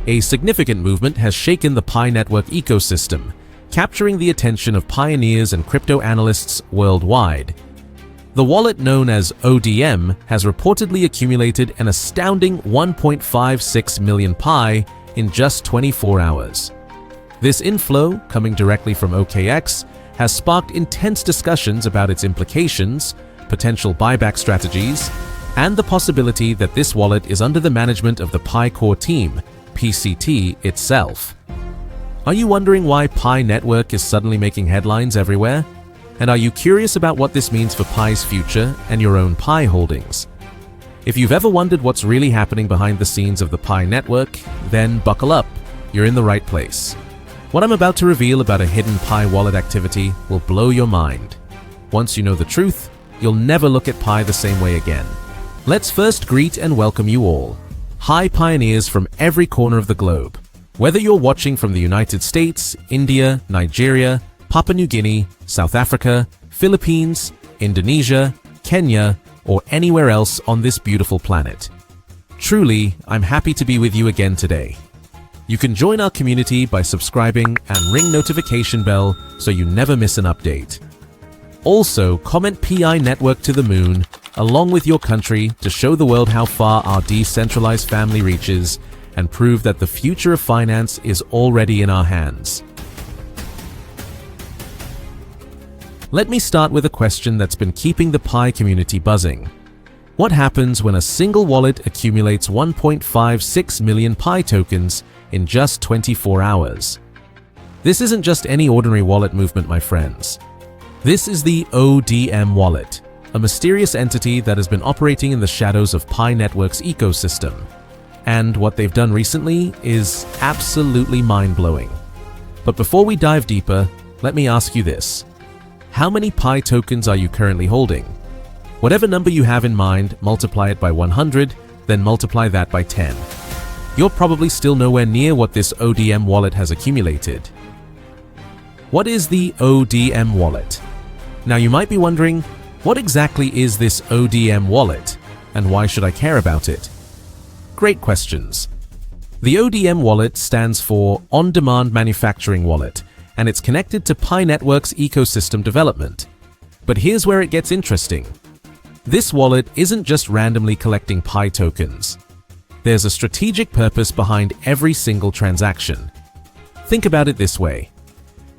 A significant movement has shaken the Pi network ecosystem, capturing the attention of pioneers and crypto analysts worldwide. The wallet known as ODM has reportedly accumulated an astounding 1.56 million Pi in just 24 hours. This inflow, coming directly from OKX, has sparked intense discussions about its implications, potential buyback strategies, and the possibility that this wallet is under the management of the Pi core team, PCT, itself. Are you wondering why Pi network is suddenly making headlines everywhere? And are you curious about what this means for Pi's future and your own Pi holdings? If you've ever wondered what's really happening behind the scenes of the Pi network, then buckle up, you're in the right place. What I'm about to reveal about a hidden Pi wallet activity will blow your mind. Once you know the truth, you'll never look at Pi the same way again. Let's first greet and welcome you all. Hi pioneers from every corner of the globe. Whether you're watching from the United States, India, Nigeria, Papua New Guinea, South Africa, Philippines, Indonesia, Kenya, or anywhere else on this beautiful planet. Truly, I'm happy to be with you again today. You can join our community by subscribing and ring notification bell so you never miss an update. Also, comment PI network to the moon, along with your country, to show the world how far our decentralized family reaches and prove that the future of finance is already in our hands. Let me start with a question that's been keeping the Pi community buzzing. What happens when a single wallet accumulates 1.56 million Pi tokens in just 24 hours? This isn't just any ordinary wallet movement, my friends. This is the ODM wallet, a mysterious entity that has been operating in the shadows of Pi Network's ecosystem. And what they've done recently is absolutely mind-blowing. But before we dive deeper, let me ask you this. How many Pi tokens are you currently holding? Whatever number you have in mind, multiply it by 100, then multiply that by 10. You're probably still nowhere near what this ODM wallet has accumulated. What is the ODM wallet? Now you might be wondering, what exactly is this ODM wallet, and why should I care about it? Great questions. The ODM wallet stands for On-Demand Manufacturing Wallet, and it's connected to Pi Network's ecosystem development. But here's where it gets interesting. This wallet isn't just randomly collecting Pi tokens. There's a strategic purpose behind every single transaction. Think about it this way.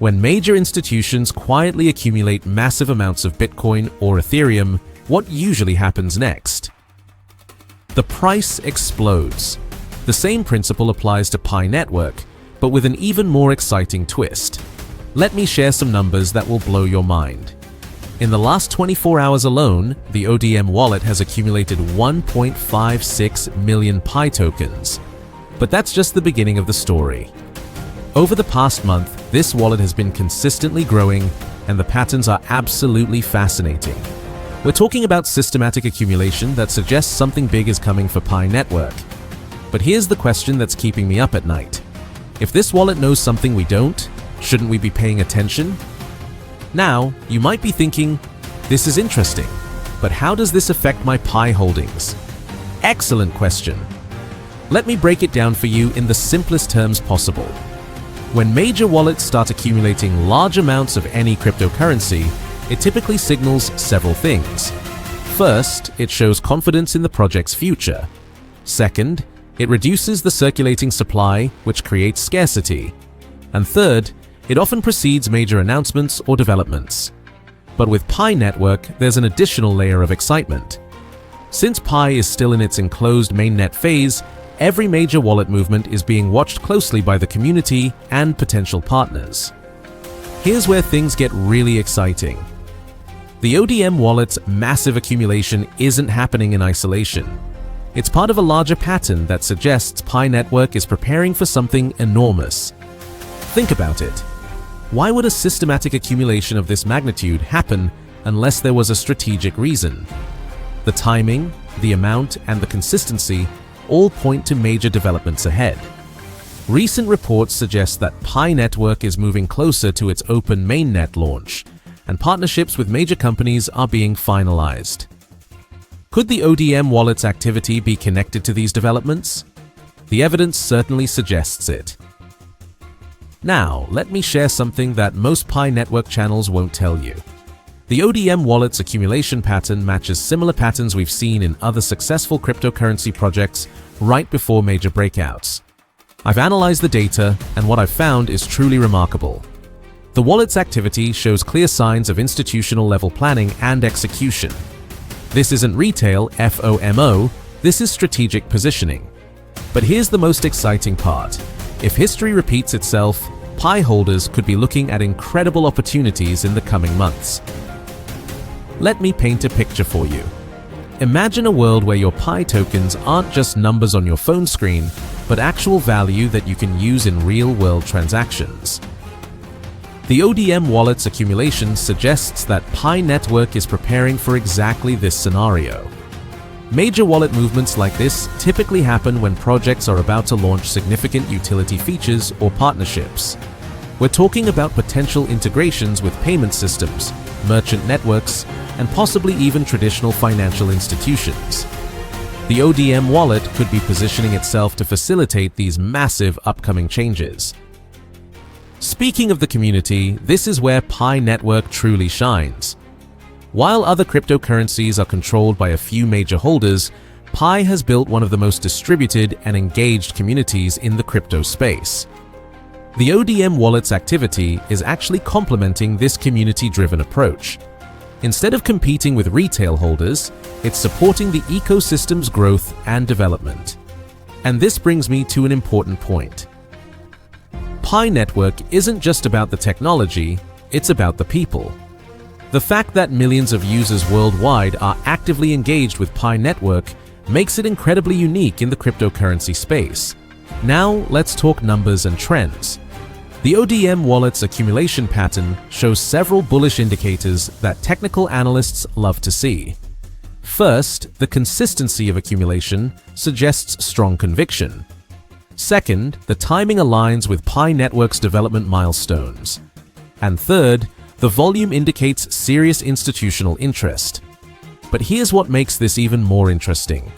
When major institutions quietly accumulate massive amounts of Bitcoin or Ethereum, what usually happens next? The price explodes. The same principle applies to Pi Network, but with an even more exciting twist. Let me share some numbers that will blow your mind. In the last 24 hours alone, the ODM wallet has accumulated 1.56 million Pi tokens. But that's just the beginning of the story. Over the past month, this wallet has been consistently growing, and the patterns are absolutely fascinating. We're talking about systematic accumulation that suggests something big is coming for Pi Network. But here's the question that's keeping me up at night. If this wallet knows something we don't, shouldn't we be paying attention? Now, you might be thinking, this is interesting, but how does this affect my Pi holdings? Excellent question. Let me break it down for you in the simplest terms possible. When major wallets start accumulating large amounts of any cryptocurrency, it typically signals several things. First, it shows confidence in the project's future. Second, it reduces the circulating supply, which creates scarcity. And third, it often precedes major announcements or developments. But with Pi Network, there's an additional layer of excitement. Since Pi is still in its enclosed mainnet phase, every major wallet movement is being watched closely by the community and potential partners. Here's where things get really exciting. The ODM wallet's massive accumulation isn't happening in isolation. It's part of a larger pattern that suggests Pi Network is preparing for something enormous. Think about it. Why would a systematic accumulation of this magnitude happen unless there was a strategic reason? The timing, the amount, and the consistency all point to major developments ahead. Recent reports suggest that Pi Network is moving closer to its open mainnet launch, and partnerships with major companies are being finalized. Could the ODM wallet's activity be connected to these developments? The evidence certainly suggests it. Now, let me share something that most Pi network channels won't tell you. The ODM wallet's accumulation pattern matches similar patterns we've seen in other successful cryptocurrency projects right before major breakouts. I've analyzed the data, and what I've found is truly remarkable. The wallet's activity shows clear signs of institutional-level planning and execution. This isn't retail, FOMO, this is strategic positioning. But here's the most exciting part. If history repeats itself, Pi holders could be looking at incredible opportunities in the coming months. Let me paint a picture for you. Imagine a world where your Pi tokens aren't just numbers on your phone screen, but actual value that you can use in real-world transactions. The ODM wallet's accumulation suggests that Pi network is preparing for exactly this scenario. Major wallet movements like this typically happen when projects are about to launch significant utility features or partnerships. We're talking about potential integrations with payment systems, merchant networks, and possibly even traditional financial institutions. The ODM wallet could be positioning itself to facilitate these massive upcoming changes. Speaking of the community, this is where Pi network truly shines. While other cryptocurrencies are controlled by a few major holders, Pi has built one of the most distributed and engaged communities in the crypto space. The ODM wallet's activity is actually complementing this community-driven approach. Instead of competing with retail holders, it's supporting the ecosystem's growth and development. And this brings me to an important point. Pi network isn't just about the technology, it's about the people. The fact that millions of users worldwide are actively engaged with Pi network makes it incredibly unique in the cryptocurrency space. Now, let's talk numbers and trends. The ODM wallet's accumulation pattern shows several bullish indicators that technical analysts love to see. First, the consistency of accumulation suggests strong conviction. Second, the timing aligns with Pi network's development milestones. And third, the volume indicates serious institutional interest. But here's what makes this even more interesting.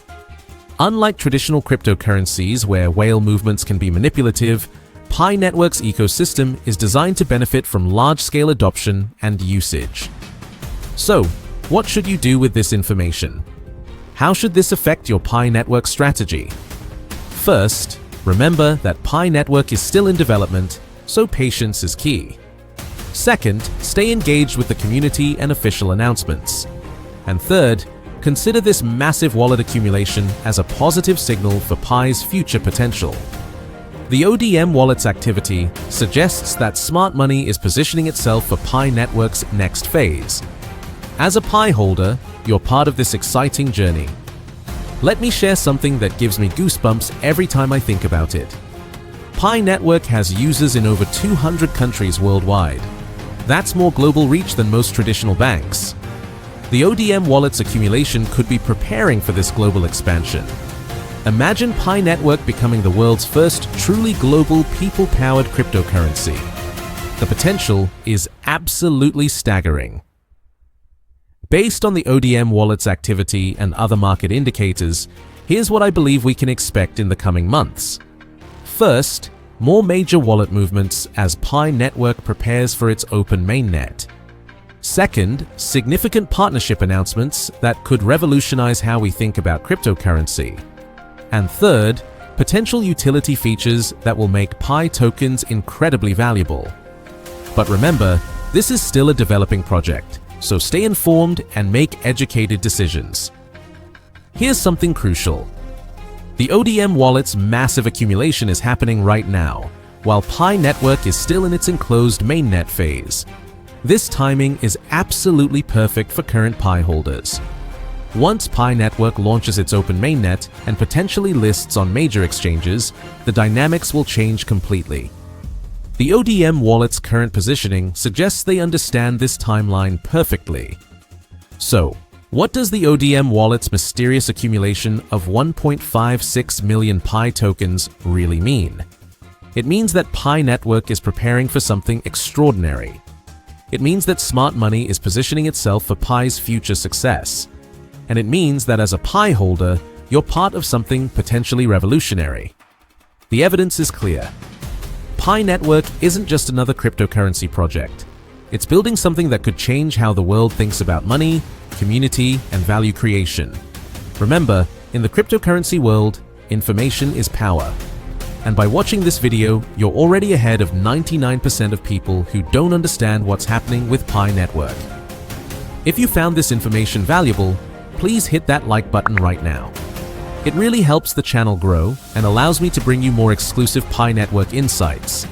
Unlike traditional cryptocurrencies where whale movements can be manipulative, Pi network's ecosystem is designed to benefit from large-scale adoption and usage. So, what should you do with this information? How should this affect your Pi network strategy? First, remember that Pi network is still in development, so patience is key. Second, stay engaged with the community and official announcements. And third, consider this massive wallet accumulation as a positive signal for Pi's future potential. The ODM wallet's activity suggests that smart money is positioning itself for Pi network's next phase. As a Pi holder, you're part of this exciting journey. Let me share something that gives me goosebumps every time I think about it. Pi network has users in over 200 countries worldwide. That's more global reach than most traditional banks. The ODM wallet's accumulation could be preparing for this global expansion. Imagine Pi network becoming the world's first truly global people-powered cryptocurrency. The potential is absolutely staggering. Based on the ODM wallet's activity and other market indicators, here's what I believe we can expect in the coming months. First, more major wallet movements as Pi network prepares for its open mainnet. Second, significant partnership announcements that could revolutionize how we think about cryptocurrency. And third, potential utility features that will make Pi tokens incredibly valuable. But remember, this is still a developing project, so stay informed and make educated decisions. Here's something crucial. The ODM wallet's massive accumulation is happening right now, while Pi network is still in its enclosed mainnet phase. This timing is absolutely perfect for current Pi holders. Once Pi network launches its open mainnet and potentially lists on major exchanges, the dynamics will change completely. The ODM wallet's current positioning suggests they understand this timeline perfectly. So, what does the ODM wallet's mysterious accumulation of 1.56 million Pi tokens really mean? It means that Pi network is preparing for something extraordinary. It means that smart money is positioning itself for Pi's future success. And it means that as a Pi holder, you're part of something potentially revolutionary. The evidence is clear. Pi Network isn't just another cryptocurrency project. It's building something that could change how the world thinks about money, community, and value creation. Remember, in the cryptocurrency world, information is power. And by watching this video, you're already ahead of 99% of people who don't understand what's happening with Pi Network. If you found this information valuable, please hit that like button right now. It really helps the channel grow and allows me to bring you more exclusive Pi Network insights.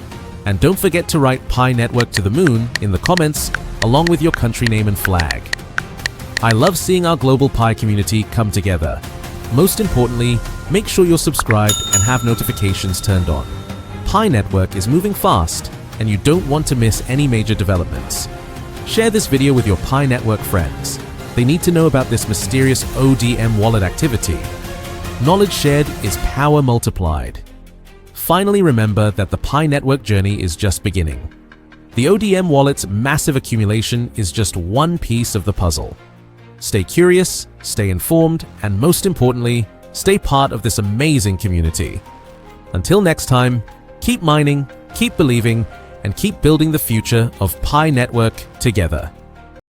And don't forget to write Pi Network to the moon in the comments along with your country name and flag. I love seeing our global Pi community come together. Most importantly, make sure you're subscribed and have notifications turned on. Pi Network is moving fast and you don't want to miss any major developments. Share this video with your Pi Network friends. They need to know about this mysterious ODM wallet activity. Knowledge shared is power multiplied. Finally, remember that the Pi Network journey is just beginning. The ODM wallet's massive accumulation is just one piece of the puzzle. Stay curious, stay informed, and most importantly, stay part of this amazing community. Until next time, keep mining, keep believing, and keep building the future of Pi Network together.